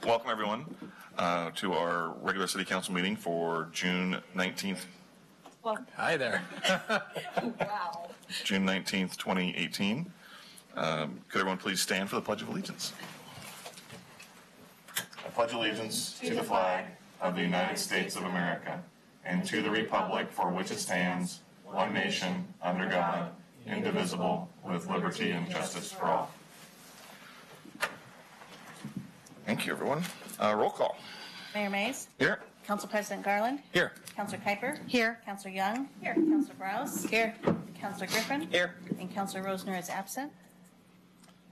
Welcome, everyone, to our regular city council meeting for June 19th. Well, Hi there. wow. June 19th, 2018. Could everyone please stand for the Pledge of Allegiance? I pledge allegiance to the flag of the United States of America and to the republic for which it stands, one nation, under God, indivisible, with liberty and justice for all. Thank you, everyone. Roll call. Mayor Mays? Here. Council President Garland? Here. Councilor Kuiper? Here. Councilor Young? Here. Councilor Browse? Here. Councilor Griffin? Here. And Councilor Rosner is absent.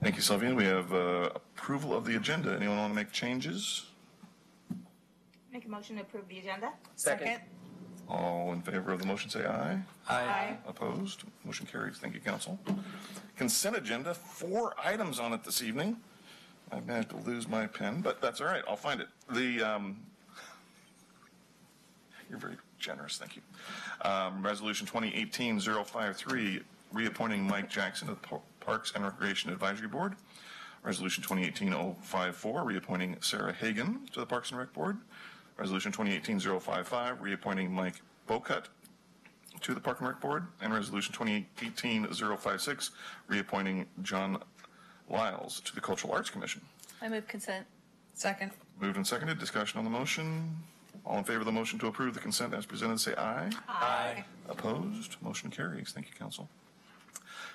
Thank you, Sylvia. We have approval of the agenda. Anyone want to make changes? Make a motion to approve the agenda. Second. All in favor of the motion say aye. Aye. Opposed? Motion carries. Thank you, Council. Consent agenda, 4 items on it this evening. I managed to lose my pen, but that's all right. I'll find it. You're very generous. Thank you. Resolution 2018-053, reappointing Mike Jackson to the Parks and Recreation Advisory Board. Resolution 2018-054, reappointing Sarah Hagan to the Parks and Rec Board. Resolution 2018-055, reappointing Mike Bocut to the Park and Rec Board. And Resolution 2018-056, reappointing John Lyles to the Cultural Arts Commission. I move consent. Second. Moved and seconded. Discussion on the motion. All in favor of the motion to approve the consent as presented, say aye. Aye. Opposed? Motion carries. Thank you, Council.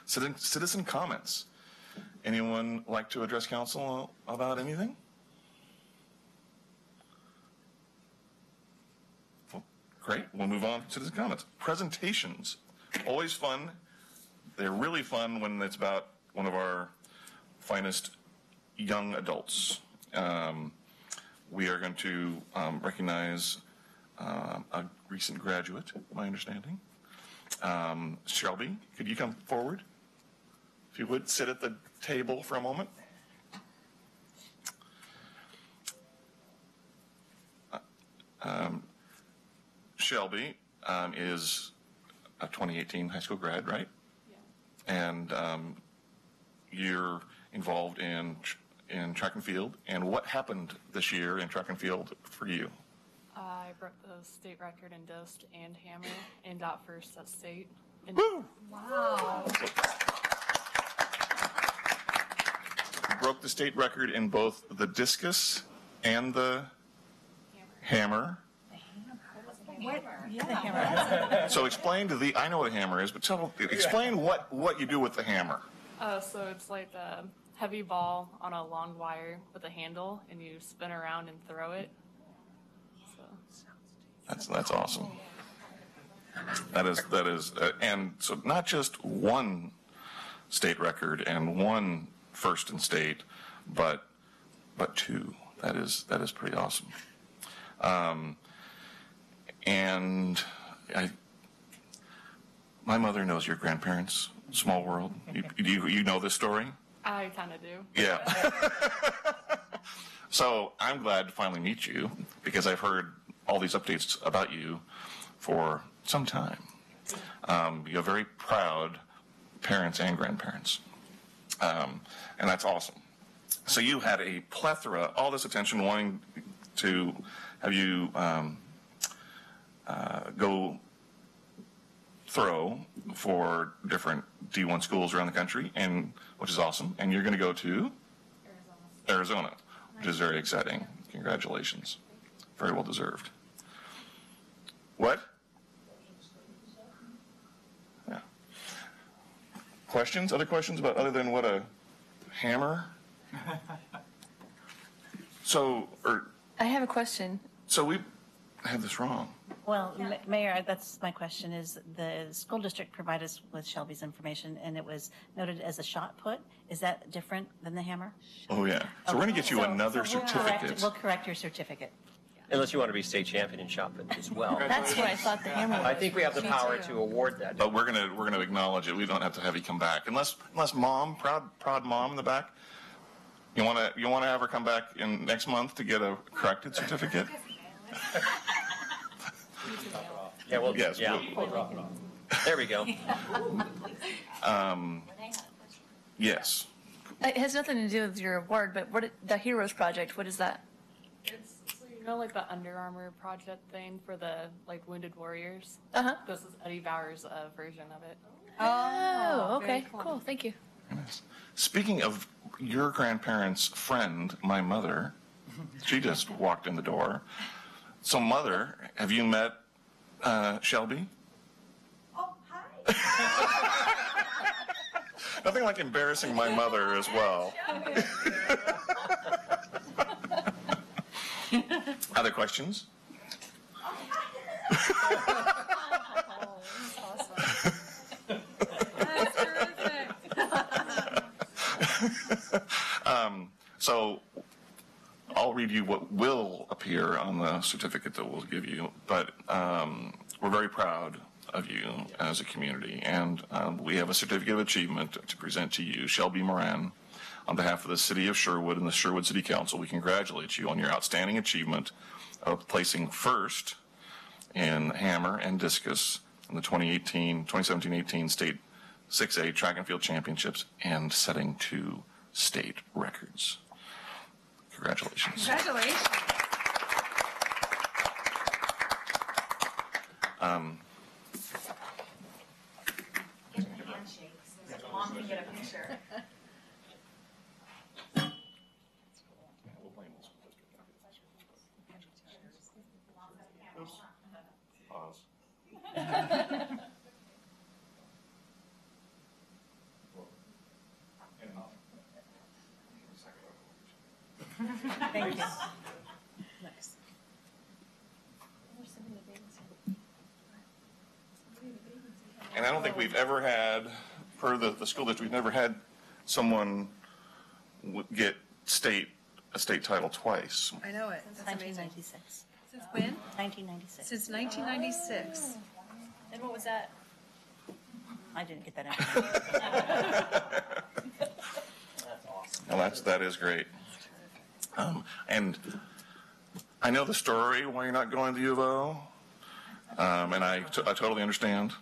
Citizen comments. Anyone like to address Council about anything? Well, great. We'll move on to citizen comments. Presentations. Always fun. They're really fun when it's about one of our finest young adults. We are going to recognize a recent graduate, my understanding. Shelby, could you come forward? If you would, sit at the table for a moment. Shelby is a 2018 high school grad, right? Yeah. And you're involved in track and field. And what happened this year in track and field for you? I broke the state record in disc and hammer and got first at state. Woo! Wow. You broke the state record in both the discus and the hammer. The hammer. So explain I know what a hammer is, but explain what you do with the hammer. So it's like a heavy ball on a long wire with a handle, and you spin around and throw it. So. That's awesome. That is, and so not just one state record and one first in state, but 2. That is pretty awesome. And my mother knows your grandparents. Small world. You know this story? I kind of do. Yeah. So I'm glad to finally meet you because I've heard all these updates about you for some time. You're very proud parents and grandparents. And that's awesome. So you had a plethora, all this attention wanting to have you go throw for different D1 schools around the country, and which is awesome. And you're going to go to Arizona, which is very exciting. Congratulations. Very well deserved. What? Yeah. Questions? Other questions about other than what a hammer? I have a question. So we have this wrong. Well, Mayor, that's my question is the school district provided us with Shelby's information and it was noted as a shot put. Is that different than the hammer? Oh, yeah. So we're going to get you another certificate. We'll correct your certificate. Unless you want to be state champion in shot put as well. That's what I thought the hammer was. I think we have the power to award that. But we're gonna acknowledge it. We don't have to have you come back unless mom, proud mom in the back. You wanna have her come back in next month to get a corrected certificate? Yeah, well, Yes, yeah. There we go. Yes. It has nothing to do with your award, but the Heroes Project, what is that? It's, so you know, like the Under Armour project thing for the, like, Wounded Warriors? Uh-huh. This is Eddie Bauer's version of it. Oh, very okay, cool. cool, thank you. Speaking of your grandparents' friend, my mother, she just walked in the door. So, Mother, have you met Shelby? Oh, hi. Nothing like embarrassing my mother as well. Other questions? That's terrific. So I'll read you what will appear on the certificate that we'll give you, but we're very proud of you as a community, and we have a certificate of achievement to present to you. Shelby Moran, on behalf of the City of Sherwood and the Sherwood City Council, we congratulate you on your outstanding achievement of placing first in hammer and discus in the 2017-18 State 6A Track and Field Championships and setting 2 state records. Congratulations. Congratulations. Get the handshakes. Mom can get a picture. Pause. Thank you. Nice. And I don't think we've ever had, per the school district, we've never had someone get a state title twice. I know it, that's amazing. 1996. Since when? 1996. Since 1996. And what was that? I didn't get that information. Well, that is great. And I know the story why you're not going to U of O, and I totally understand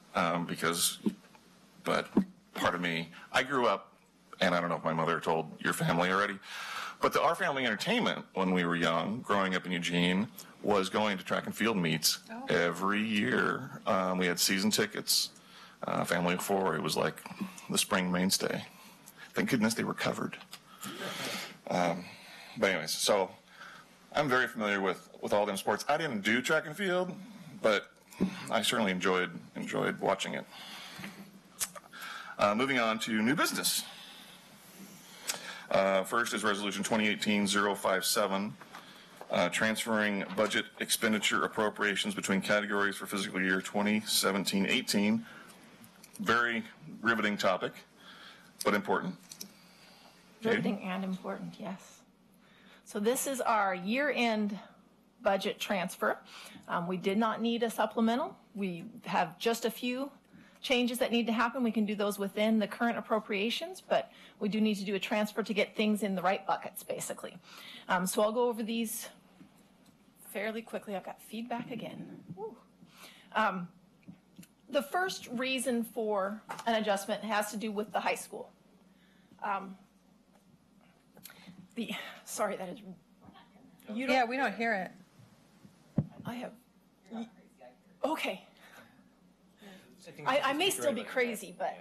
but part of me, I grew up, and I don't know if my mother told your family already, but our family entertainment when we were young, growing up in Eugene, was going to track and field meets every year. We had season tickets, family of 4. It was like the spring mainstay. Thank goodness they were covered. But anyways, so I'm very familiar with all them sports. I didn't do track and field, but I certainly enjoyed watching it. Moving on to new business. First is Resolution 2018-057, transferring budget expenditure appropriations between categories for fiscal year 2017-18. Very riveting topic, but important. Riveting and important, yes. So this is our year-end budget transfer. We did not need a supplemental. We have just a few changes that need to happen. We can do those within the current appropriations, but we do need to do a transfer to get things in the right buckets, basically. So I'll go over these fairly quickly. I've got feedback again. The first reason for an adjustment has to do with the high school. Sorry, that is, you don't. Yeah, we don't hear it. I have, okay. I may still be crazy, but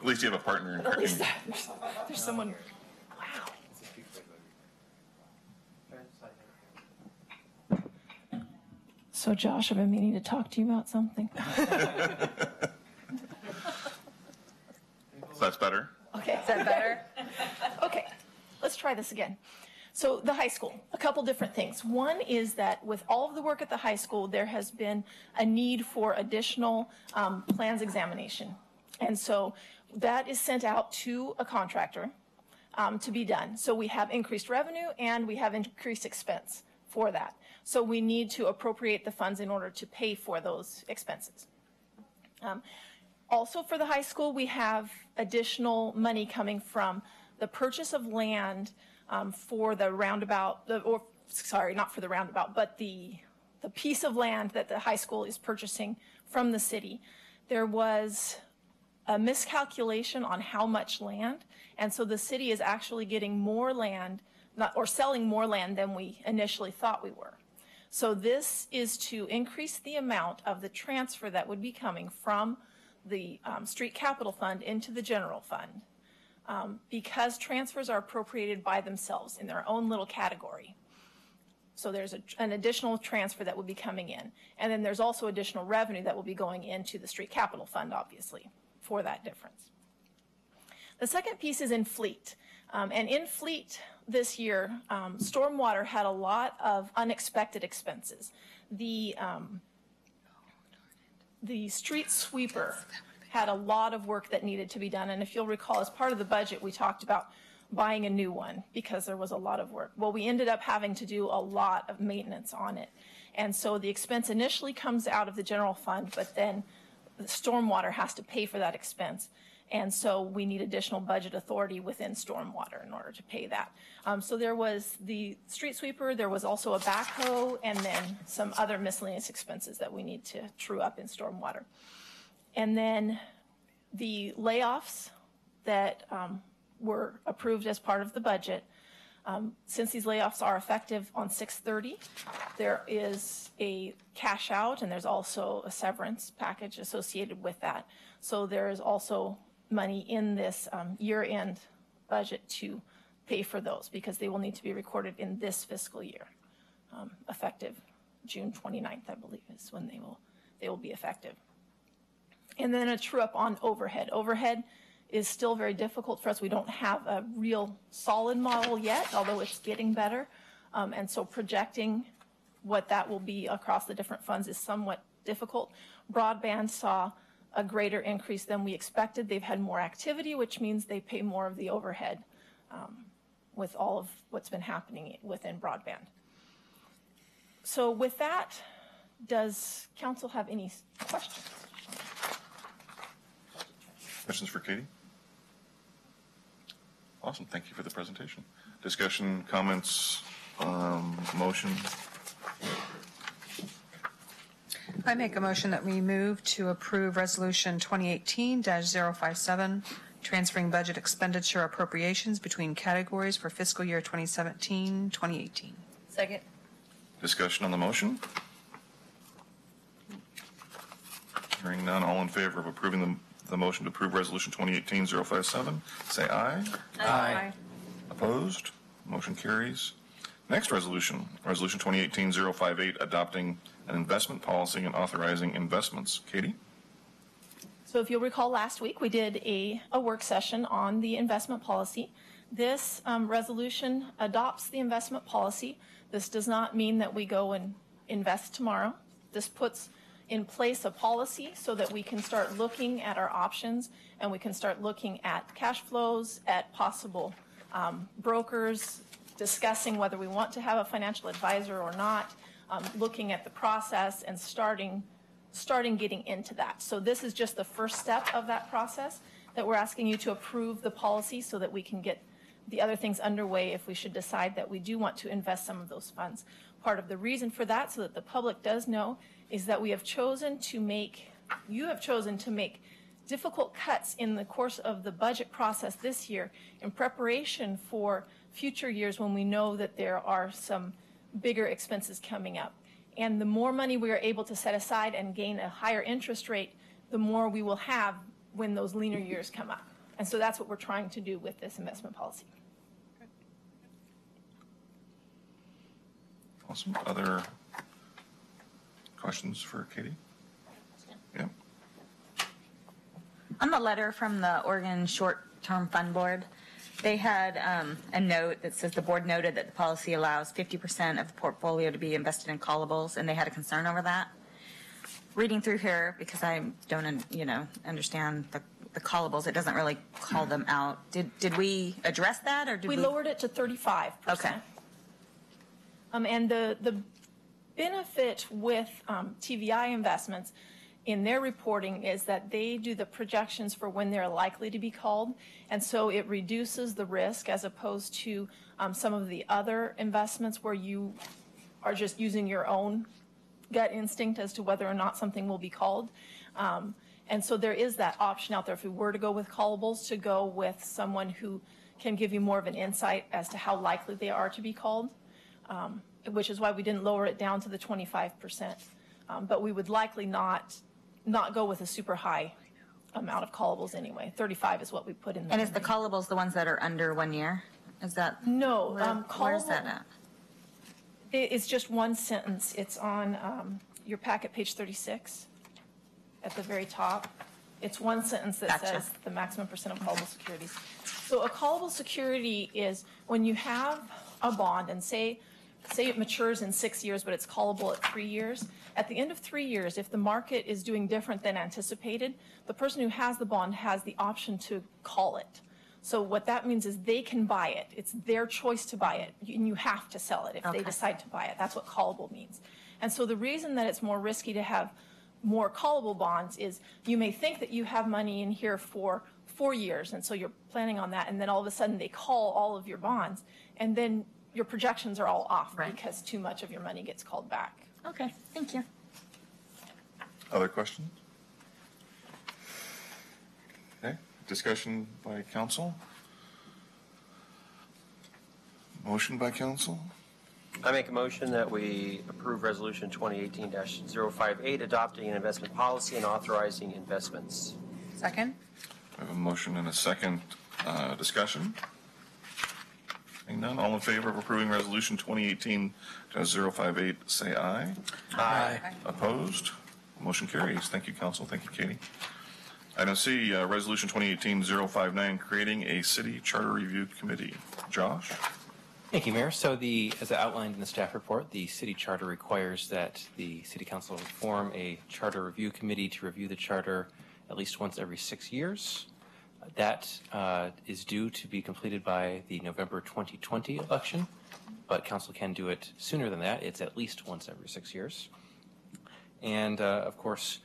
At least you have a partner in at least there's someone, wow. So Josh, I've been meaning to talk to you about something. That's better. Okay. Is that better? Okay, let's try this again. So the high school, a couple different things. One is that with all of the work at the high school, there has been a need for additional plans examination. And so that is sent out to a contractor to be done. So we have increased revenue and we have increased expense for that. So we need to appropriate the funds in order to pay for those expenses. Also for the high school, we have additional money coming from the purchase of land for the roundabout, not for the roundabout, but the piece of land that the high school is purchasing from the city. There was a miscalculation on how much land, and so the city is actually getting more land or selling more land than we initially thought we were. So this is to increase the amount of the transfer that would be coming from the street capital fund into the general fund, because transfers are appropriated by themselves in their own little category. So there's an additional transfer that will be coming in. And then there's also additional revenue that will be going into the street capital fund, obviously, for that difference. The second piece is in fleet. And in fleet this year, stormwater had a lot of unexpected expenses. The street sweeper had a lot of work that needed to be done. And if you'll recall, as part of the budget, we talked about buying a new one because there was a lot of work. Well, we ended up having to do a lot of maintenance on it. And so the expense initially comes out of the general fund, but then the stormwater has to pay for that expense. And so we need additional budget authority within stormwater in order to pay that. So there was the street sweeper, there was also a backhoe, and then some other miscellaneous expenses that we need to true up in stormwater. And then the layoffs that were approved as part of the budget. Since these layoffs are effective on 6/30, there is a cash out and there's also a severance package associated with that. So there is also money in this year-end budget to pay for those because they will need to be recorded in this fiscal year, effective June 29th, I believe, is when they will be effective. And then a true up on overhead. Overhead is still very difficult for us. We don't have a real solid model yet, although it's getting better. And so projecting what that will be across the different funds is somewhat difficult. Broadband saw a greater increase than we expected. They've had more activity, which means they pay more of the overhead with all of what's been happening within broadband. So with that, does council have any questions? Questions for Katie? Awesome. Thank you for the presentation. Discussion, comments, motion. I make a motion that we move to approve Resolution 2018-057, transferring budget expenditure appropriations between categories for fiscal year 2017-2018. Second. Discussion on the motion. Hearing none, all in favor of approving the motion to approve Resolution 2018-057, say aye. Aye. Opposed? Motion carries. Next resolution, Resolution 2018-058, adopting an investment policy and authorizing investments. Katie? So if you'll recall, last week we did a work session on the investment policy. This resolution adopts the investment policy. This does not mean that we go and invest tomorrow. This puts in place a policy so that we can start looking at our options and we can start looking at cash flows, at possible brokers, discussing whether we want to have a financial advisor or not, looking at the process and starting getting into that. So this is just the first step of that process that we're asking you to approve the policy so that we can get the other things underway if we should decide that we do want to invest some of those funds. Part of the reason for that, so that the public does know, is that we have chosen to make, you have chosen to make difficult cuts in the course of the budget process this year in preparation for future years when we know that there are some bigger expenses coming up. And the more money we are able to set aside and gain a higher interest rate, the more we will have when those leaner years come up. And so that's what we're trying to do with this investment policy. Awesome. Other questions for Katie? Yeah. On the letter from the Oregon Short-Term Fund Board, they had a note that says the board noted that the policy allows 50% of the portfolio to be invested in callables, and they had a concern over that. Reading through here, because I don't, understand the callables, it doesn't really call them out. Did we address that, or did we? We lowered it to 35%. Okay. And the benefit with TVI investments in their reporting is that they do the projections for when they're likely to be called, and so it reduces the risk as opposed to some of the other investments where you are just using your own gut instinct as to whether or not something will be called. And so there is that option out there if we were to go with callables, to go with someone who can give you more of an insight as to how likely they are to be called, which is why we didn't lower it down to the 25%. But we would likely not go with a super high amount of callables anyway. 35 is what we put in there. And is the callables the ones that are under 1 year? Is that? No, Where's that at? It's just one sentence. It's on your packet, page 36, at the very top. It's one sentence that Gotcha. says the maximum percent of callable securities. So a callable security is when you have a bond and say it matures in 6 years, but it's callable at 3 years. At the end of 3 years, if the market is doing different than anticipated, the person who has the bond has the option to call it. So what that means is they can buy it. It's their choice to buy it, and you have to sell it if they decide to buy it. That's what callable means. And so the reason that it's more risky to have more callable bonds is you may think that you have money in here for 4 years, and so you're planning on that, and then all of a sudden they call all of your bonds, and then your projections are all off because too much of your money gets called back. Okay, thank you. Other questions? Okay, discussion by council? Motion by council? I make a motion that we approve Resolution 2018-058, adopting an investment policy and authorizing investments. Second? I have a motion and a second. Discussion? Seeing none, all in favor of approving Resolution 2018-058, say aye. Aye. Opposed? Motion carries. Thank you, council. Thank you, Katie. Item C, Resolution 2018-059, creating a city charter review committee. Josh? Thank you, Mayor. So as outlined in the staff report, the city charter requires that the city council form a charter review committee to review the charter at least once every 6 years. That is due to be completed by the November 2020 election, but council can do it sooner than that. It's at least once every 6 years. And of course,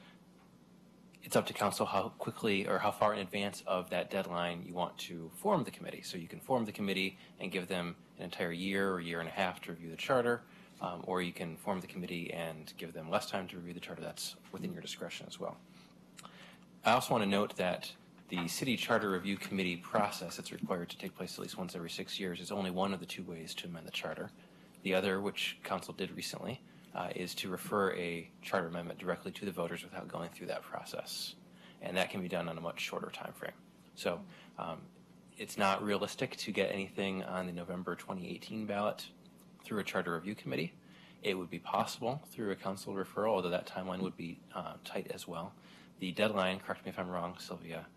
it's up to council how quickly or how far in advance of that deadline you want to form the committee. So you can form the committee and give them an entire year or year and a half to review the charter, or you can form the committee and give them less time to review the charter. That's within your discretion as well. I also want to note that the City Charter Review Committee process that's required to take place at least once every 6 years is only one of the two ways to amend the charter. The other, which council did recently, is to refer a charter amendment directly to the voters without going through that process. And that can be done on a much shorter time frame. So it's not realistic to get anything on the November 2018 ballot through a Charter Review Committee. It would be possible through a council referral, although that timeline would be tight as well. The deadline, correct me if I'm wrong, Sylvia,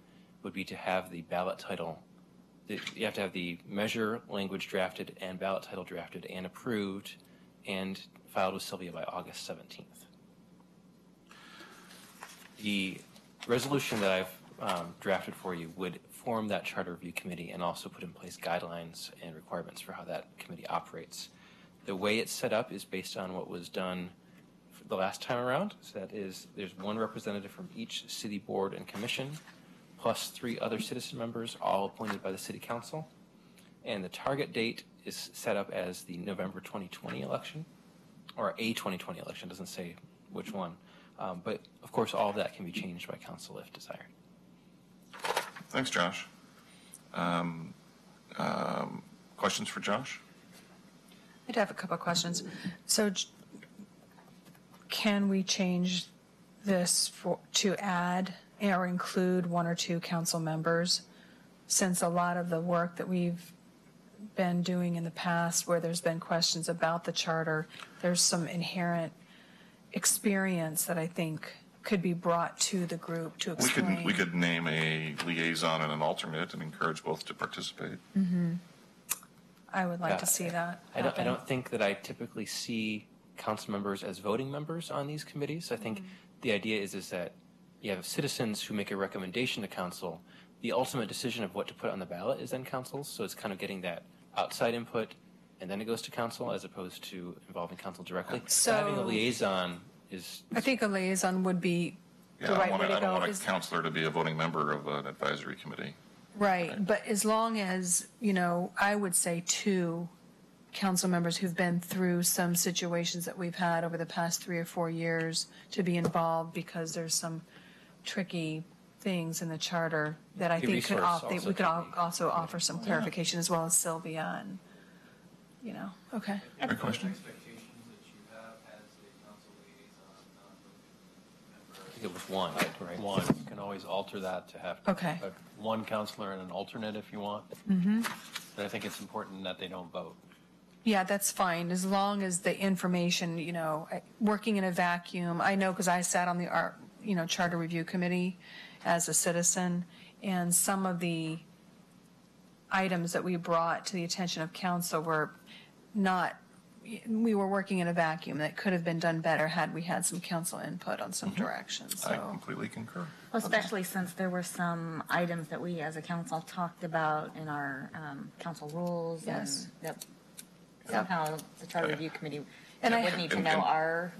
would be to have the ballot title, you have to have the measure language drafted and ballot title drafted and approved and filed with Sylvia by August 17th. The resolution that I've drafted for you would form that charter review committee and also put in place guidelines and requirements for how that committee operates. The way it's set up is based on what was done the last time around. So that is, there's one representative from each city board and commission, plus 3 other citizen members, all appointed by the city council. And the target date is set up as the November 2020 election, or a 2020 election, doesn't say which one. But of course, all of that can be changed by council if desired. Thanks, Josh. Questions for Josh? I'd have a couple of questions. So can we change this to add or include 1 or 2 council members, since a lot of the work that we've been doing in the past where there's been questions about the charter, there's some inherent experience that I think could be brought to the group to explain. We could name a liaison and an alternate and encourage both to participate. Mm-hmm. I would like to see that happen. I don't think that I typically see council members as voting members on these committees. I think the idea is that you have citizens who make a recommendation to council. The ultimate decision of what to put on the ballot is then council's, so it's kind of getting that outside input and then it goes to council as opposed to involving council directly. So having a liaison is... I think a liaison would be the right way to go. I don't want a counselor to be a voting member of an advisory committee. Right, but as long as, I would say 2 council members who've been through some situations that we've had over the past 3 or 4 years to be involved because there's some tricky things in the charter that I A think could, resource we also could could be. also offer some clarification as well as Sylvia and, okay. Great question. Expectations that you have as a council liaison, I think it was one, right? One, you can always alter that to have Okay. one counselor and an alternate if you want. Mm-hmm. But I think it's important that they don't vote. Yeah, that's fine, as long as the information, working in a vacuum. I know because I sat on the Charter Review Committee as a citizen, and some of the items that we brought to the attention of council were not, we were working in a vacuum that could have been done better had we had some council input on some directions, I so. completely concur. Especially since there were some items that we as a council talked about in our council rules. Yes. And that somehow the Charter Review Committee And I- would need to and- know and- our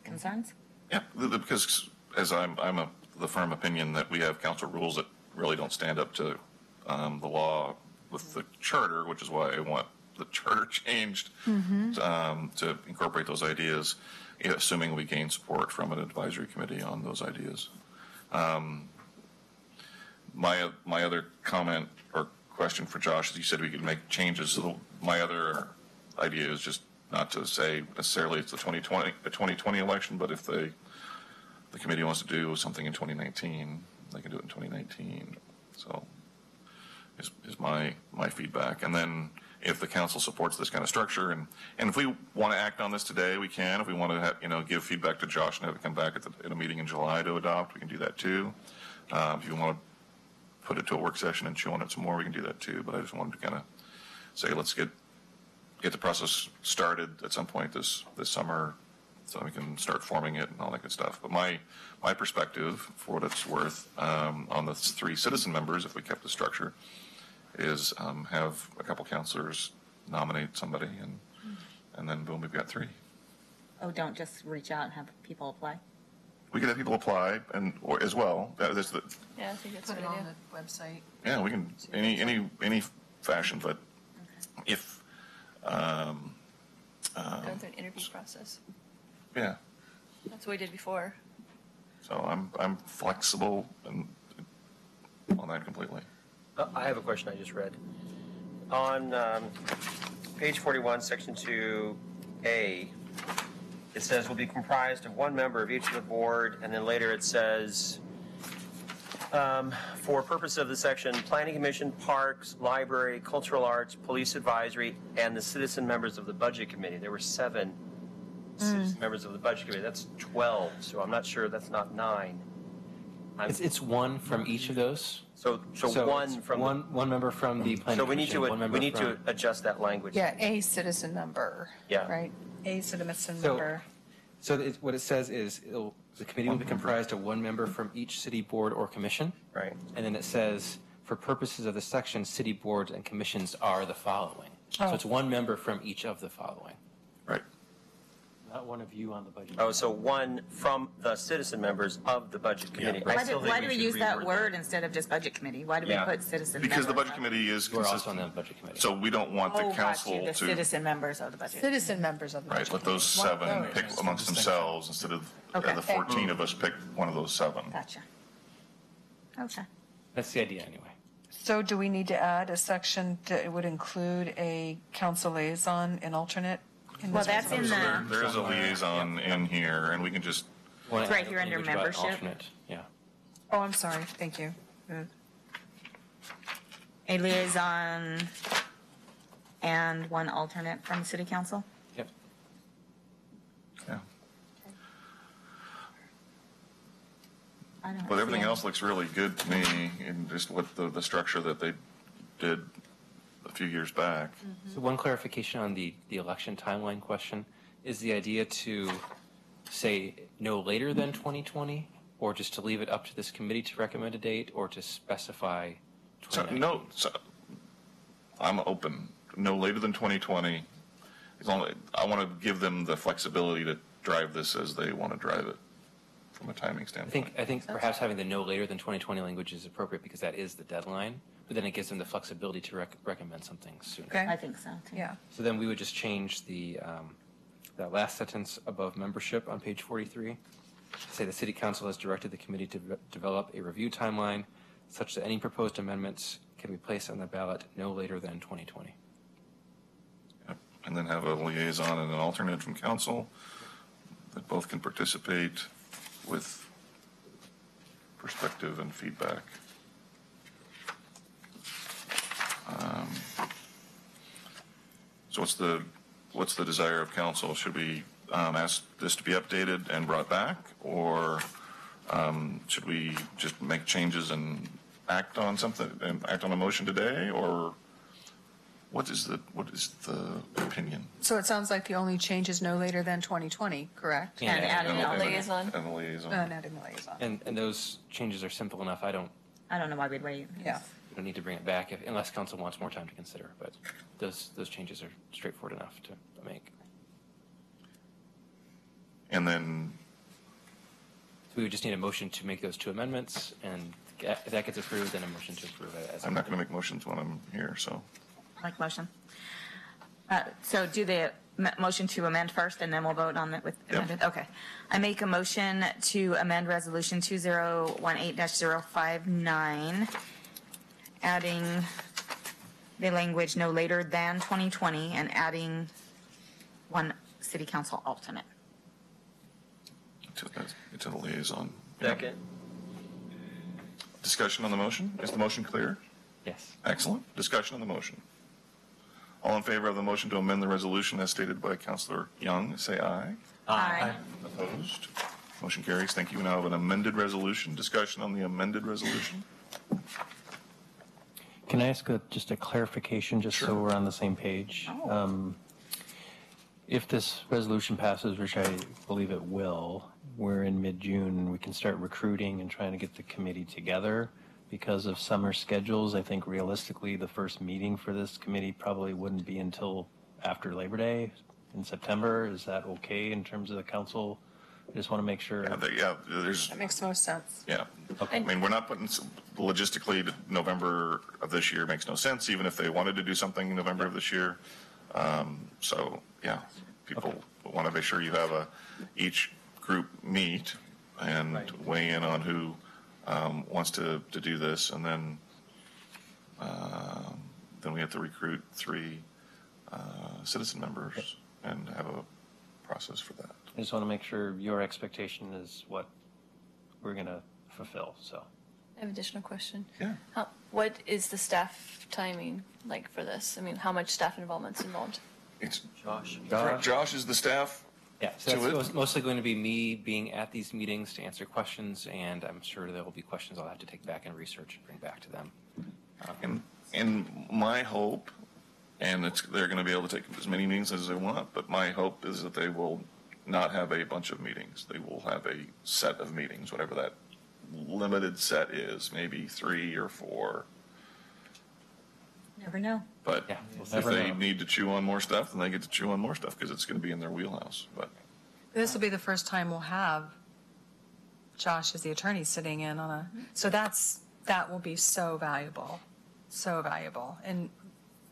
concerns. Yeah, because as I'm of the firm opinion that we have council rules that really don't stand up to the law with the charter, which is why I want the charter changed to incorporate those ideas, assuming we gain support from an advisory committee on those ideas. My other comment or question for Josh is you said we could make changes. So my other idea is just not to say necessarily it's the 2020 election, but if the committee wants to do something in 2019, they can do it in 2019. So is my feedback. And then if the council supports this kind of structure, and if we want to act on this today, we can. If we want to give feedback to Josh and have it come back at a meeting in July to adopt, we can do that too. If you want to put it to a work session and chew on it some more, we can do that too. But I just wanted to kind of say, let's get the process started at some point this summer so we can start forming it and all that good stuff. But my perspective, for what it's worth, on the 3 citizen members, if we kept the structure, is have a couple counselors nominate somebody, and then boom, we've got 3. Oh, don't just reach out and have people apply. We could have people apply or as well. That's the, Yeah, I think that's a Put good it on idea. the website. yeah, we can any fashion, but if Going through an interview process. yeah, That's what we did before. so I'm flexible and on that completely. I have a question I just read. On page 41, section 2A, it says will be comprised of 1 member of each of the board, and then later it says, for purpose of the section, Planning Commission, Parks, Library, Cultural Arts, Police Advisory, and the citizen members of the Budget Committee. There were 7 citizen members of the Budget Committee. That's 12, so I'm not sure that's not 9. It's 1 from each of those. So one it's from one member from the planning So we need commission, one member we need to from- adjust that language. Yeah, a citizen member. Yeah. Right, a citizen So- member. So what it says is the committee will be comprised of 1 member from each city board or commission. Right. And then it says, for purposes of the section, city boards and commissions are the following. So it's 1 member from each of the following. Right. Not one of you on the budget. Oh, so 1 from the citizen members of the Budget Committee. I still think Why do we should use that reword word instead of just Budget Committee? Why do we Yeah. put citizen Because the members Budget of- Committee is We're also consistent. on the budget committee. So we don't want the Oh, got council you, the to, citizen members of the Budget. Citizen members of the right, budget let those committee. 7 One- pick amongst themselves instead of Okay. the 14 of us pick one of those 7. Gotcha. Okay. That's the idea anyway. So do we need to add a section that would include a council liaison and alternate? in Well, this that's in resolution? the, There is a liaison in here, and we can just, Wanna It's right add here under language about membership. alternate, yeah. Oh, I'm sorry, thank you. a liaison and 1 alternate from the city council? Yep. yeah. I don't But everything see else looks really good to me, and just with the structure that they did a few years back. So one clarification on the election timeline question, is the idea to say no later than 2020, or just to leave it up to this committee to recommend a date, or to specify So 2019? I'm open. No later than 2020. As long I want to give them the flexibility to drive this as they want to drive it from a timing standpoint. I think perhaps having the no later than 2020 language is appropriate because that is the deadline, but then it gives them the flexibility to recommend something sooner. Okay, I think so, too. yeah. So then we would just change that last sentence above membership on page 43 say the city council has directed the committee to develop a review timeline such that any proposed amendments can be placed on the ballot no later than 2020. Yep. And then have a liaison and an alternate from council that both can participate with perspective and feedback. So what's the desire of council? Should we ask this to be updated and brought back, or should we just make changes and act on something and act on a motion today, or what is the opinion? So it sounds like the only change is no later than 2020, correct? And adding a liaison. And the liaison. And adding the liaison. And those changes are simple enough. I don't know why we'd wait. Yeah. We don't need to bring it back unless council wants more time to consider, but those changes are straightforward enough to make. And then We would just need a motion to make those 2 amendments, and if that gets approved, then a motion to approve it. I'm not going to make motions when I'm here, so. Like motion. So do the motion to amend first, and then we'll vote on it with amended? Okay. I make a motion to amend Resolution 2018-059, adding the language no later than 2020, and adding 1 city council alternate. To the liaison. Second. Discussion on the motion? Is the motion clear? Yes. Excellent. Discussion on the motion. All in favor of the motion to amend the resolution as stated by Councilor Young, say aye. Aye. Opposed? Motion carries. Thank you. We now have an amended resolution. Discussion on the amended resolution. Can I ask just a clarification, just so we're on the same page? If this resolution passes, which I believe it will, we're in mid-June, we can start recruiting and trying to get the committee together. Because of summer schedules, I think realistically the first meeting for this committee probably wouldn't be until after Labor Day in September. Is that okay in terms of the council? I just want to make sure. There's. That makes most sense. Yeah. Okay. I mean, we're not putting, logistically, November of this year makes no sense, even if they wanted to do something in November of this year. So, yeah, people want to make sure you have each group meet and weigh in on who wants to do this, and then we have to recruit 3 citizen members and have a process for that. I just want to make sure your expectation is what we're going to fulfill, so. I have an additional question. Yeah. What is the staff timing like for this? I mean, how much staff involvement's involved? It's Josh. Josh is the staff. Yeah, so that's mostly going to be me being at these meetings to answer questions, and I'm sure there will be questions I'll have to take back and research and bring back to them. And my hope, and they're going to be able to take as many meetings as they want, but my hope is that they will not have a bunch of meetings. They will have a set of meetings, whatever that limited set is, maybe 3 or 4. Never know. But Yeah, if they need to chew on more stuff, then they get to chew on more stuff because it's going to be in their wheelhouse. But This will be the first time we'll have Josh as the attorney sitting in on a, so that will be so valuable, and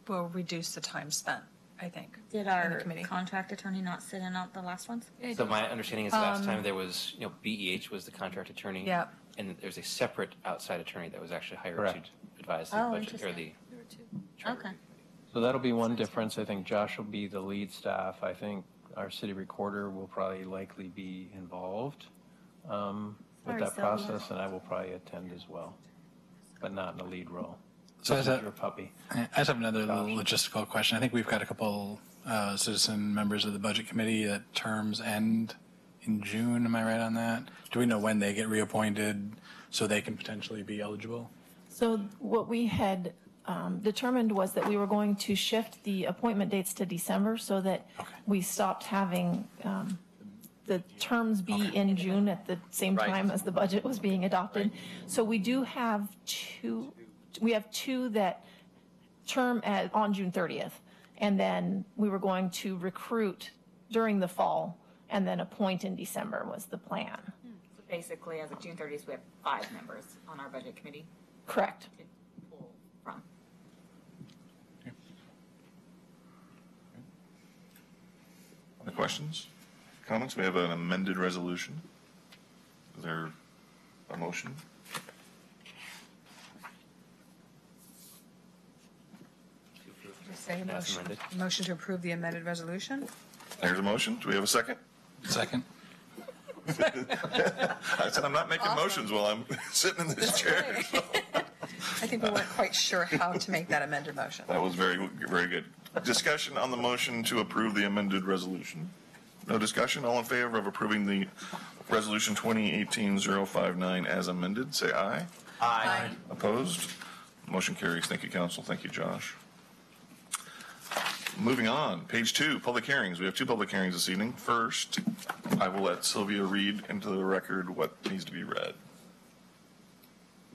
will reduce the time spent, I think. Did in the our committee. contract attorney not sit in on the last ones? So my understanding is last time there was, BEH was the contract attorney. Yep. And there's a separate outside attorney that was actually hired Correct. to advise the Oh, budget, or interesting. the charter. Okay. So that'll be one difference. I think Josh will be the lead staff. I think our city recorder will probably likely be involved with Sorry, that Sylvia. process, and I will probably attend as well, but not in a lead role. So This is your puppy. I just have another little logistical question. I think we've got a couple citizen members of the budget committee that terms end in June. Am I right on that? Do we know when they get reappointed so they can potentially be eligible? So what we had determined was that we were going to shift the appointment dates to December so that we stopped having the terms be in June at the same time as the budget was being adopted. So we do have two that term on June 30th. And then we were going to recruit during the fall and then appoint in December was the plan. So basically, as of June 30th, we have 5 members on our budget committee Correct. to pull from. other questions, comments? We have an amended resolution. Is there a motion? Say motion to approve the amended resolution? There's a motion. Do we have a second? Second. I said I'm not making motions while I'm sitting in this chair. So. I think we weren't quite sure how to make that amended motion. That was very, very good. Discussion on the motion to approve the amended resolution. No discussion? All in favor of approving the resolution 2018-059 as amended, say aye. Aye. Opposed? Motion carries. Thank you, council. Thank you, Josh. Moving on, page 2, public hearings. We have 2 public hearings this evening. First, I will let Sylvia read into the record what needs to be read.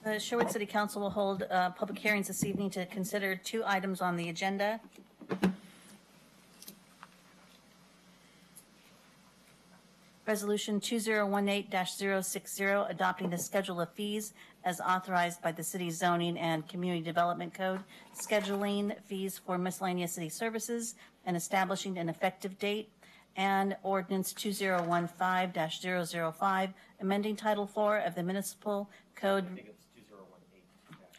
The Sherwood City Council will hold public hearings this evening to consider 2 items on the agenda. Resolution 2018-060, adopting the schedule of fees as authorized by the City Zoning and Community Development Code, scheduling fees for miscellaneous city services, and establishing an effective date, and Ordinance 2015-005, amending Title 4 of the Municipal Code.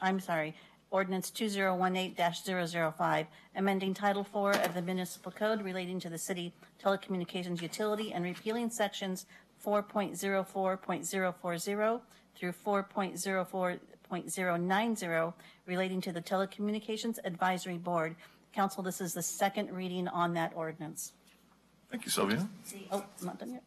I'm sorry. Ordinance 2018-005, amending Title 4 of the Municipal Code relating to the city telecommunications utility and repealing sections 4.04.040 through 4.04.090 relating to the Telecommunications Advisory Board. Council, this is the second reading on that ordinance. Thank you, Sylvia. Oh, I'm not done yet.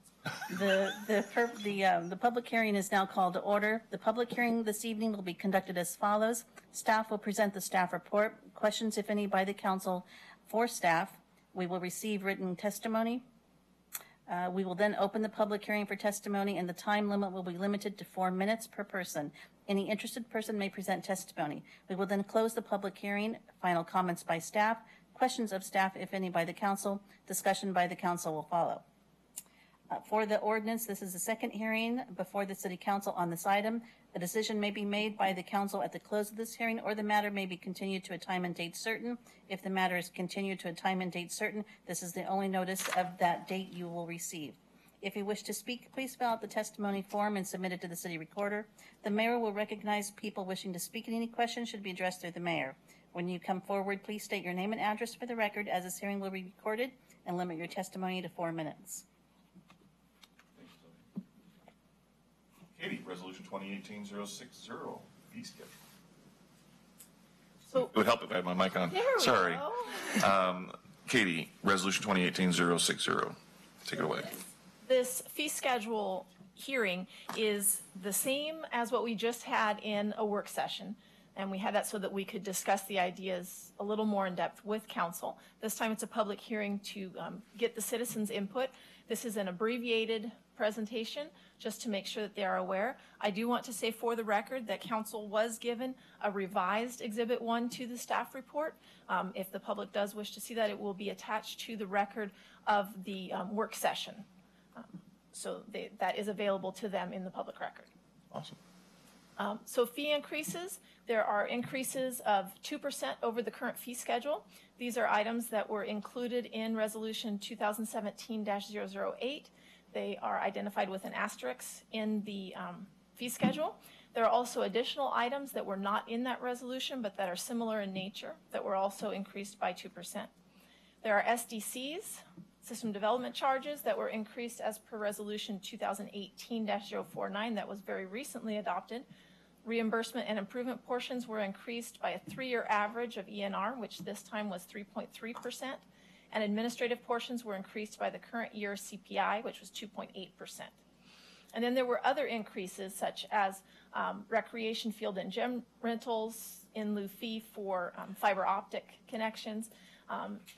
The public hearing is now called to order. The public hearing this evening will be conducted as follows. Staff will present the staff report. Questions, if any, by the council for staff. We will receive written testimony. We will then open the public hearing for testimony, and the time limit will be limited to 4 minutes per person. Any interested person may present testimony. We will then close the public hearing. Final comments by staff. Questions of staff, if any, by the council. Discussion by the council will follow. For the ordinance, this is the second hearing before the City Council on this item. A decision may be made by the council at the close of this hearing, or the matter may be continued to a time and date certain. If the matter is continued to a time and date certain, this is the only notice of that date you will receive. If you wish to speak, please fill out the testimony form and submit it to the city recorder. The mayor will recognize people wishing to speak, and any questions should be addressed through the mayor. When you come forward, please state your name and address for the record, as this hearing will be recorded, and limit your testimony to 4 minutes. Katie, resolution 2018-060, fee schedule. So It would help if I had my mic on. there we Sorry. go. Katie, resolution 2018-060. Take it away. This fee schedule hearing is the same as what we just had in a work session. And we had that so that we could discuss the ideas a little more in depth with council. This time it's a public hearing to get the citizens' input. This is an abbreviated presentation just to make sure that they are aware. I do want to say for the record that council was given a revised Exhibit 1 to the staff report. If the public does wish to see that, it will be attached to the record of the work session. So that is available to them in the public record. Awesome. So fee increases, there are increases of 2% over the current fee schedule. These are items that were included in Resolution 2017-008. They are identified with an asterisk in the fee schedule. There are also additional items that were not in that resolution but that are similar in nature that were also increased by 2%. There are SDCs, system development charges, that were increased as per Resolution 2018-049 that was very recently adopted. Reimbursement and improvement portions were increased by a 3-year average of ENR, which this time was 3.3%. And administrative portions were increased by the current year CPI, which was 2.8%. And then there were other increases such as recreation field and gym rentals, in lieu fee for fiber optic connections,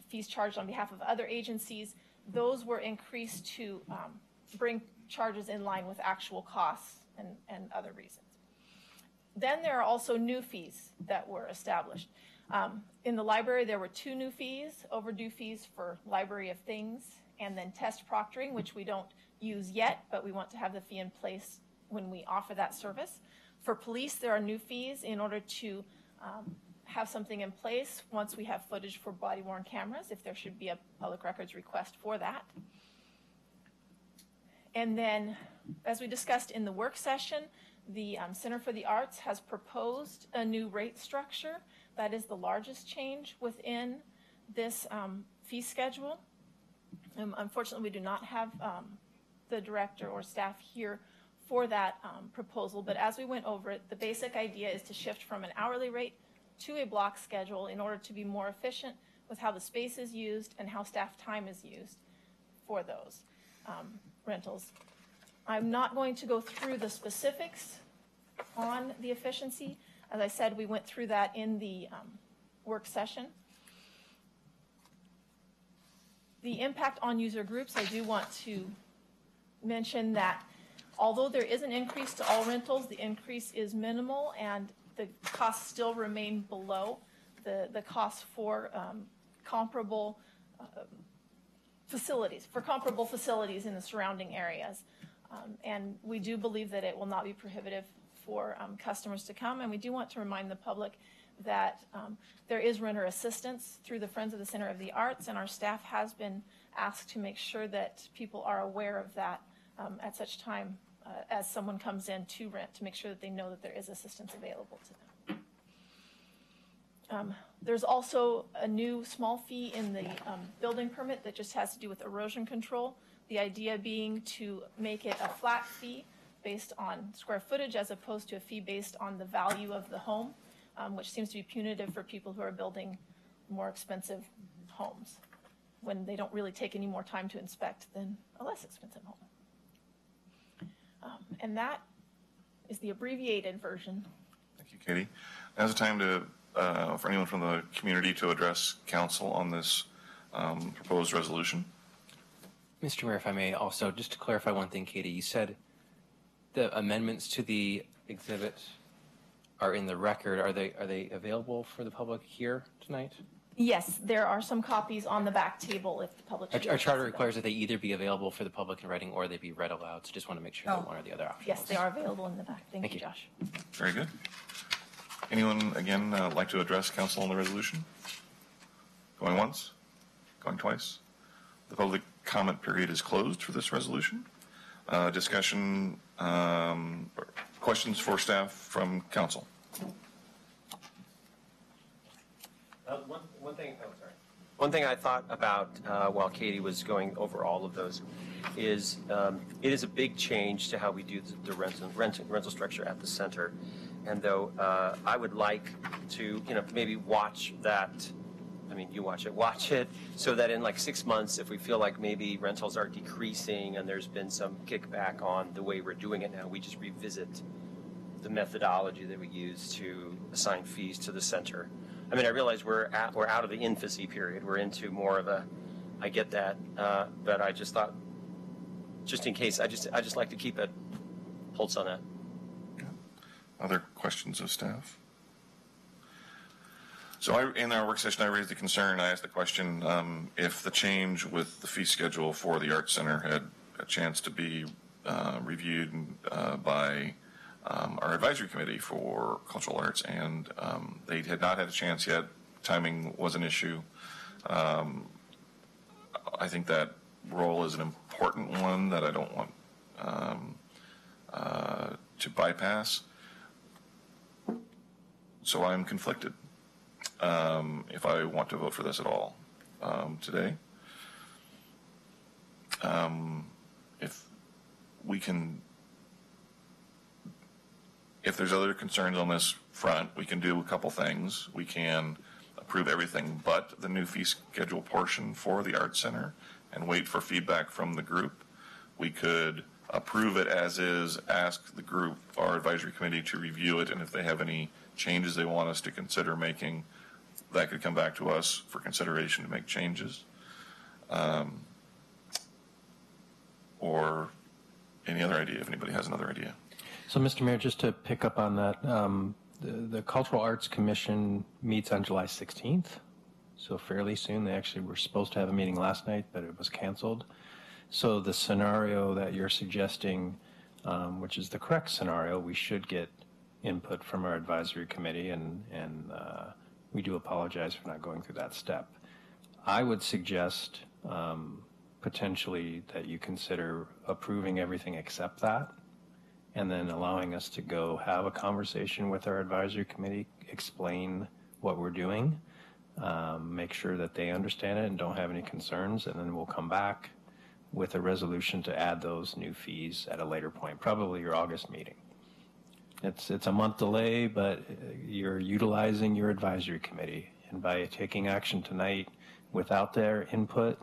fees charged on behalf of other agencies. Those were increased to bring charges in line with actual costs and other reasons. Then there are also new fees that were established. In the library, there were 2 new fees: overdue fees for Library of Things, and then test proctoring, which we don't use yet, but we want to have the fee in place when we offer that service. For police, there are new fees in order to have something in place once we have footage for body-worn cameras, if there should be a public records request for that. And then, as we discussed in the work session, the Center for the Arts has proposed a new rate structure. That is the largest change within this fee schedule. Unfortunately, we do not have the director or staff here for that proposal, but as we went over it, the basic idea is to shift from an hourly rate to a block schedule in order to be more efficient with how the space is used and how staff time is used for those rentals. I'm not going to go through the specifics on the efficiency. As I said, we went through that in the work session. The impact on user groups, I do want to mention that although there is an increase to all rentals, the increase is minimal and the costs still remain below the costs for comparable facilities in the surrounding areas. And we do believe that it will not be prohibitive for customers to come. And we do want to remind the public that there is renter assistance through the Friends of the Center of the Arts, and our staff has been asked to make sure that people are aware of that at such time as someone comes in to rent, to make sure that they know that there is assistance available to them. There's also a new small fee in the building permit that just has to do with erosion control. The idea being to make it a flat fee based on square footage as opposed to a fee based on the value of the home, which seems to be punitive for people who are building more expensive homes when they don't really take any more time to inspect than a less expensive home. And that is the abbreviated version. Thank you, Katie. Now's the time to, for anyone from the community to address council on this proposed resolution. Mr. Mayor, if I may also, just to clarify one thing, Katie, you said the amendments to the exhibit are in the record. Are they available for the public here tonight? Yes, there are some copies on the back table if the public. Our charter requires that they either be available for the public in writing or they be read aloud. So just want to make sure that one or the other option. Yes, they are available in the back. Thank you, Josh. Very good. Anyone, again, like to address council on the resolution? Going once? Going twice? The public comment period is closed for this resolution. Discussion, questions for staff from council? One thing I thought about while Katie was going over all of those is it is a big change to how we do the rental structure at the center. And though I would like to, maybe watch that. I mean, you watch it so that in like 6 months, if we feel like maybe rentals are decreasing and there's been some kickback on the way we're doing it now, we just revisit the methodology that we use to assign fees to the center. I mean, I realize we're out of the infancy period. We're into more of a, I get that, but I just thought, just in case, I just like to keep a pulse on that. Yeah. Other questions of staff? So in our work session, I raised the concern, I asked the question if the change with the fee schedule for the Arts Center had a chance to be reviewed by our advisory committee for cultural arts, and they had not had a chance yet. Timing was an issue. I think that role is an important one that I don't want to bypass. So I'm conflicted if I want to vote for this at all today. If we can, if there's other concerns on this front, we can do a couple things. We can approve everything but the new fee schedule portion for the Arts Center and wait for feedback from the group. We could approve it as is, ask the group, our advisory committee, to review it, and if they have any changes they want us to consider making, that could come back to us for consideration to make changes. Or any other idea, if anybody has another idea. So, Mr. Mayor, just to pick up on that, the Cultural Arts Commission meets on July 16th, so fairly soon. They actually were supposed to have a meeting last night, but it was canceled. So the scenario that you're suggesting, which is the correct scenario, we should get input from our advisory committee, and we do apologize for not going through that step. I would suggest potentially that you consider approving everything except that, and then allowing us to go have a conversation with our advisory committee, explain what we're doing, make sure that they understand it and don't have any concerns, and then we'll come back with a resolution to add those new fees at a later point, probably your August meeting. It's a month delay, but you're utilizing your advisory committee, and by taking action tonight without their input,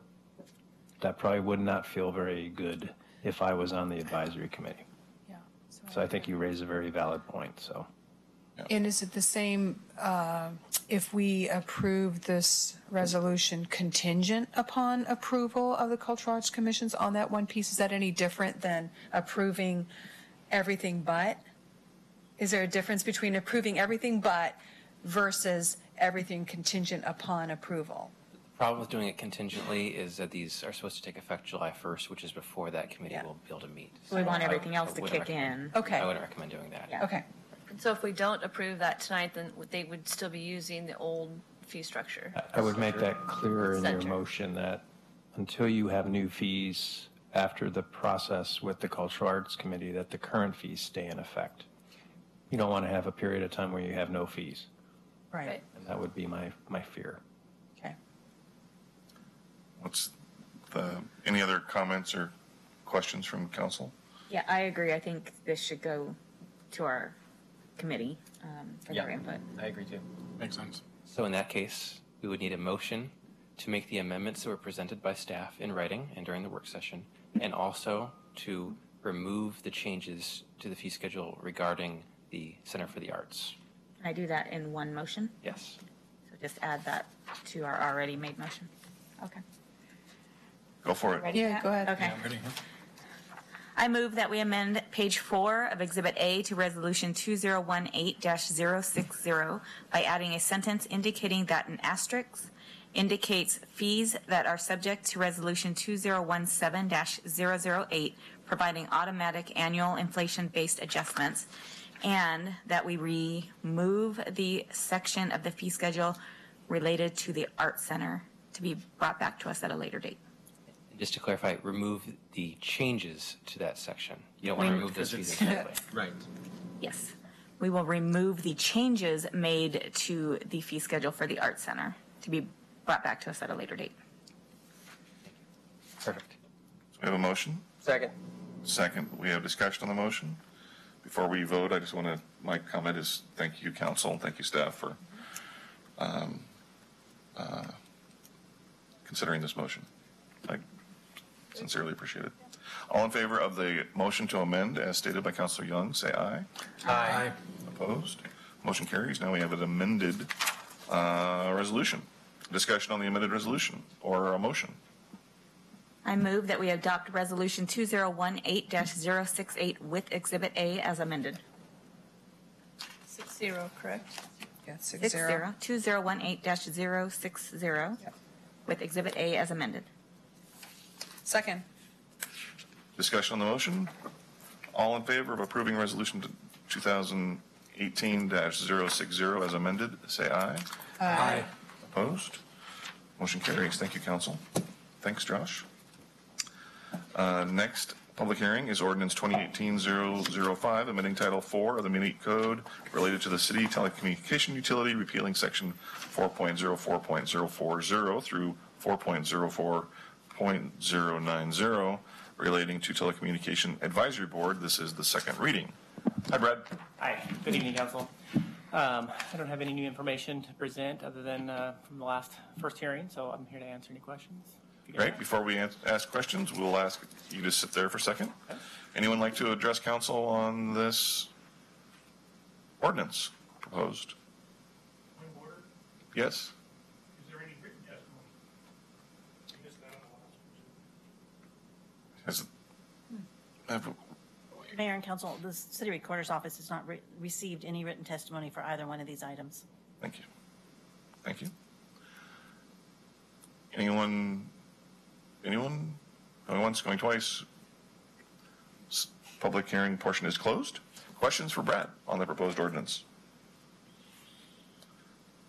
that probably would not feel very good if I was on the advisory committee. Yeah. So I think you raise a very valid point, so. And is it the same, if we approve this resolution contingent upon approval of the Cultural Arts Commissions on that one piece? Is that any different than approving everything but? Is there a difference between approving everything but versus everything contingent upon approval? The problem with doing it contingently is that these are supposed to take effect July 1st, which is before that committee will be able to meet. We want I everything else to wouldn't kick in. Okay. I wouldn't recommend doing that. Yeah. Okay. So if we don't approve that tonight, then they would still be using the old fee structure. I would make that clearer in your Center. motion that until you have new fees after the process with the Cultural Arts Committee, that the current fees stay in effect. You don't want to have a period of time where you have no fees. Right. And that would be my fear. Okay. Any other comments or questions from council? Yeah, I agree. I think this should go to our committee for their input. I agree too. Makes sense. So in that case, we would need a motion to make the amendments that were presented by staff in writing and during the work session, and also to remove the changes to the fee schedule regarding the Center for the Arts. Can I do that in one motion? Yes. So just add that to our already made motion. Okay. Go for it. Ready? Yeah, go ahead. Okay. Yeah, I'm ready. I move that we amend page 4 of Exhibit A to Resolution 2018-060 by adding a sentence indicating that an asterisk indicates fees that are subject to Resolution 2017-008, providing automatic annual inflation-based adjustments, and that we remove the section of the fee schedule related to the Art Center to be brought back to us at a later date. Just to clarify, remove the changes to that section. You don't want to remove those fees entirely. Right. Yes. We will remove the changes made to the fee schedule for the Art Center to be brought back to us at a later date. Perfect. So we have a motion. Second. Second, we have discussion on the motion. Before we vote, I just want to, my comment is thank you, council, and thank you, staff, for considering this motion. I sincerely appreciate it. All in favor of the motion to amend as stated by Councilor Young, say aye. Aye. Opposed? Motion carries. Now we have an amended resolution. Discussion on the amended resolution or a motion. I move that we adopt Resolution 2018-068 with Exhibit A as amended. 60, correct? Yeah, 60. 2018-060 with Exhibit A as amended. Second. Discussion on the motion. All in favor of approving resolution 2018-060 as amended, say aye. Aye. Opposed? Motion carries. Thank you, council. Thanks, Josh. Next public hearing is ordinance 2018-005, amending Title IV of the Munich Code related to the city telecommunication utility, repealing section 4.04.040 through 4.04.090 relating to telecommunication advisory board. This is the second reading. Hi, Brad. Hi, good evening, council. I don't have any new information to present other than from the first hearing, so I'm here to answer any questions. Great. Before we ask questions, we'll ask you to sit there for a second. Okay. Anyone like to address council on this ordinance proposed? Point of order. Yes. Is there any written testimony? I missed that on the last one. Mayor and council, the city recorder's office has not received any written testimony for either one of these items. Thank you. Thank you. Anyone? Going once, going twice? Public hearing portion is closed. Questions for Brad on the proposed ordinance?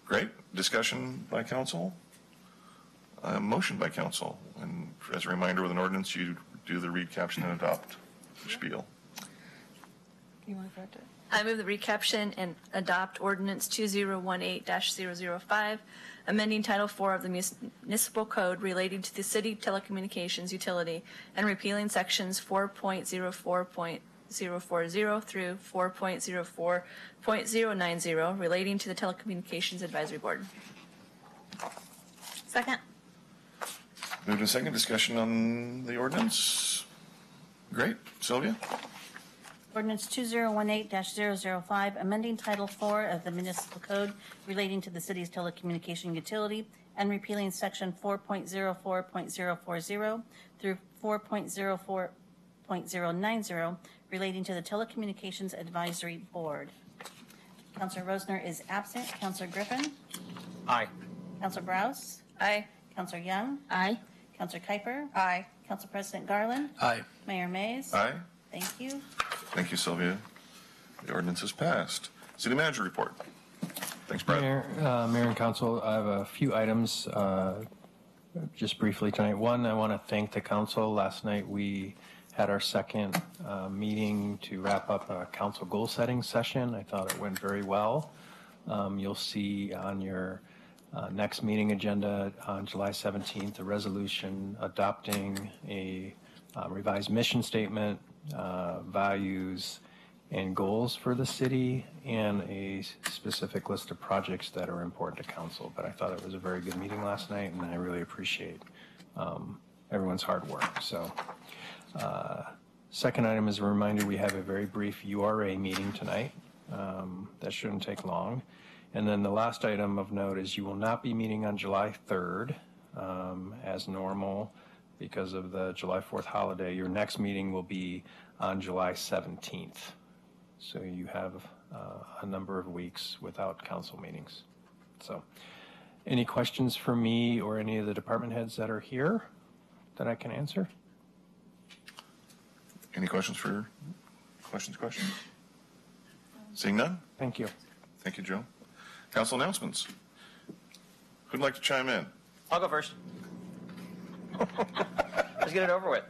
Great. Discussion by council? Motion by council. And as a reminder, with an ordinance, you do the read, caption, and adopt spiel. You want to correct it? I move the recaption and adopt ordinance 2018-005, amending Title IV of the Municipal Code relating to the city telecommunications utility and repealing sections 4.04.040 through 4.04.090 relating to the Telecommunications Advisory Board. Second. Moved and second. Discussion on the ordinance. Great. Sylvia? Ordinance 2018-005, amending Title IV of the Municipal Code relating to the city's telecommunication utility and repealing Section 4.04.040 through 4.04.090 relating to the Telecommunications Advisory Board. Councilor Rosner is absent. Councilor Griffin? Aye. Councilor Browse? Aye. Councilor Young? Aye. Councilor Kuiper? Aye. Council President Garland? Aye. Mayor Mays? Aye. Thank you. Thank you, Sylvia. The ordinance is passed. City manager report. Thanks, Brad. Mayor and Council, I have a few items just briefly tonight. One, I want to thank the council. Last night we had our second meeting to wrap up a council goal setting session. I thought it went very well. You'll see on your next meeting agenda on July 17th a resolution adopting a revised mission statement, values, and goals for the city, and a specific list of projects that are important to council. But I thought it was a very good meeting last night, and I really appreciate everyone's hard work. So, second item is a reminder, we have a very brief URA meeting tonight. That shouldn't take long. And then the last item of note is you will not be meeting on July 3rd as normal because of the July 4th holiday. Your next meeting will be on July 17th. So you have a number of weeks without council meetings. So any questions for me or any of the department heads that are here that I can answer? Any questions? Seeing none? Thank you. Thank you, Joe. Council announcements. Who'd like to chime in? I'll go first. Let's get it over with.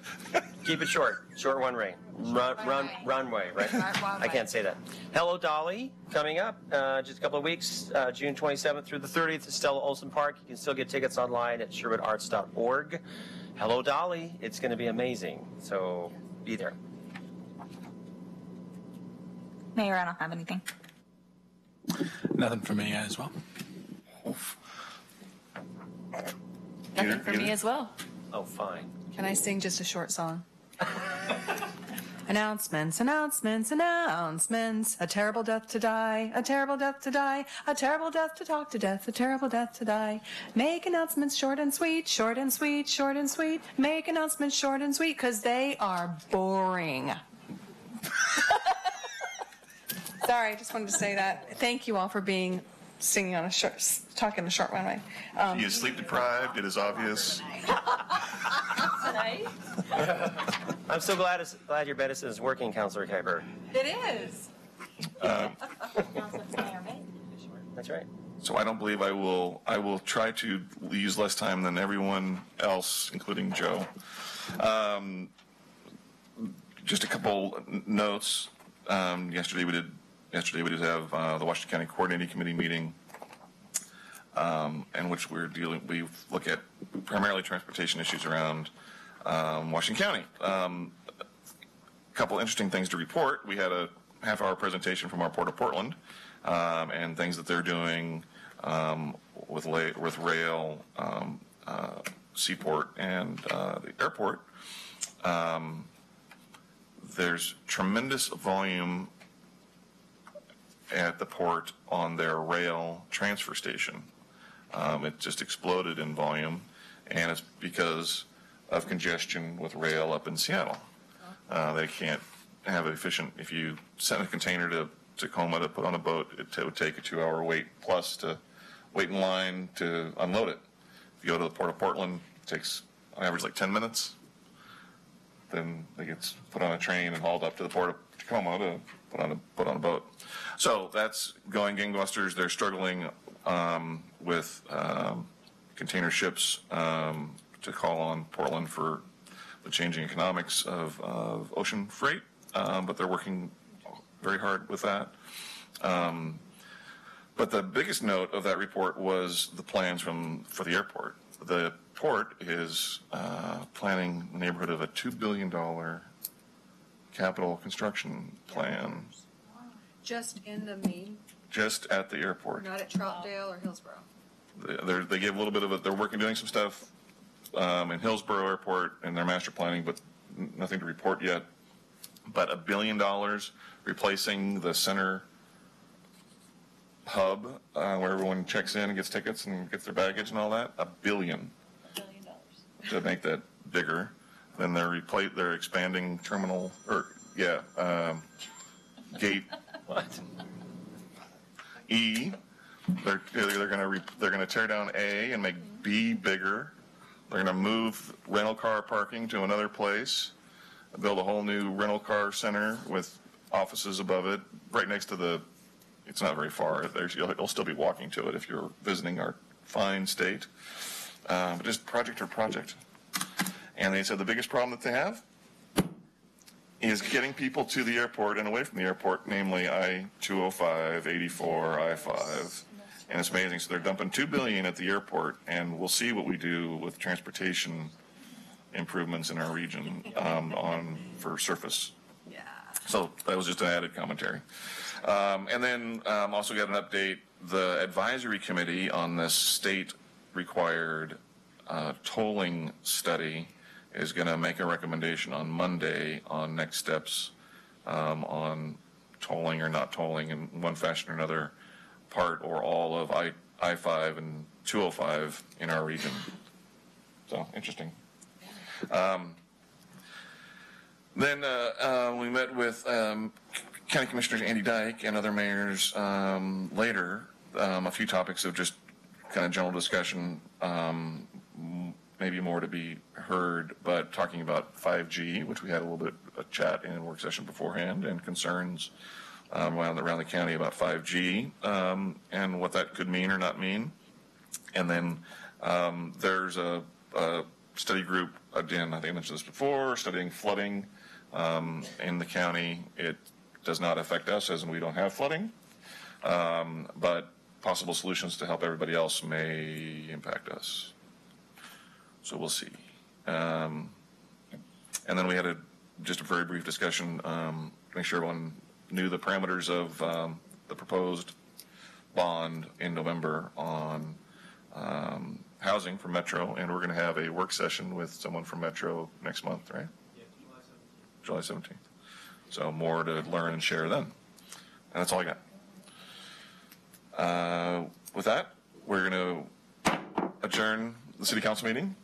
Keep it short. Short runway. Runway, right? I can't say that. Hello Dolly, coming up just a couple of weeks, June 27th through the 30th at Stella Olson Park. You can still get tickets online at sherwoodarts.org. Hello Dolly, it's going to be amazing. So be there. Mayor, I don't have anything. Nothing for me as well. Nothing for me as well. Oh, fine. Can I sing just a short song? Announcements, announcements, announcements. A terrible death to die, a terrible death to die, a terrible death to talk to death, a terrible death to die. Make announcements short and sweet, short and sweet, short and sweet. Make announcements short and sweet because they are boring. Sorry, I just wanted to say that. Thank you all for singing on talking a short runway. He is sleep deprived. It is obvious. I'm so glad your medicine is working, Councilor Kuiper. It is. That's right. So I don't believe I will try to use less time than everyone else, including Joe. Just a couple notes. Yesterday we did have the Washington County Coordinating Committee meeting, in which we look at primarily transportation issues around Washington County. A couple interesting things to report. We had a half-hour presentation from our Port of Portland and things that they're doing with rail, seaport, and the airport. There's tremendous volume at the port on their rail transfer station. It just exploded in volume, and it's because of congestion with rail up in Seattle. They can't have it efficient. If you send a container to Tacoma to put on a boat, it would take a 2-hour wait plus to wait in line to unload it. If you go to the Port of Portland, it takes on average like 10 minutes. Then they get put on a train and hauled up to the Port of Tacoma to put on a boat. So that's going gangbusters. They're struggling with container ships to call on Portland for the changing economics of ocean freight, but they're working very hard with that. But the biggest note of that report was the plans for the airport. The port is planning the neighborhood of a $2 billion capital construction plan Just in the main, just at the airport. not at Troutdale or Hillsborough. They gave a little bit of it. They're doing some stuff in Hillsborough Airport and their master planning, but nothing to report yet. But $1 billion replacing the center hub where everyone checks in and gets tickets and gets their baggage and all that. $1 billion to make that bigger. Then they're expanding terminal gate E. They're going to tear down A and make B bigger. They're going to move rental car parking to another place, build a whole new rental car center with offices above it, right next to the. It's not very far. You'll still be walking to it if you're visiting our fine state. But just project or project. And they said the biggest problem that they have is getting people to the airport and away from the airport, namely I-205, 84, I-5. And it's amazing. So they're dumping $2 billion at the airport, and we'll see what we do with transportation improvements in our region for surface. Yeah. So that was just an added commentary. And then also got an update. The advisory committee on this state-required tolling study is going to make a recommendation on Monday on next steps on tolling or not tolling in one fashion or another, part or all of I-5 and 205 in our region. So interesting. Then we met with County Commissioner Andy Dyke and other mayors later. A few topics of just kind of general discussion, maybe more to be heard, but talking about 5G, which we had a little bit of chat in work session beforehand, and concerns around the county about 5G and what that could mean or not mean. And then there's a study group, again, I think I mentioned this before, studying flooding in the county. It does not affect us as in we don't have flooding, but possible solutions to help everybody else may impact us. So we'll see. And then we had just a very brief discussion to make sure everyone knew the parameters of the proposed bond in November on housing for Metro, and we're going to have a work session with someone from Metro next month, right? Yeah, July 17th. So more to learn and share then. And that's all I got. With that, we're going to adjourn the city council meeting.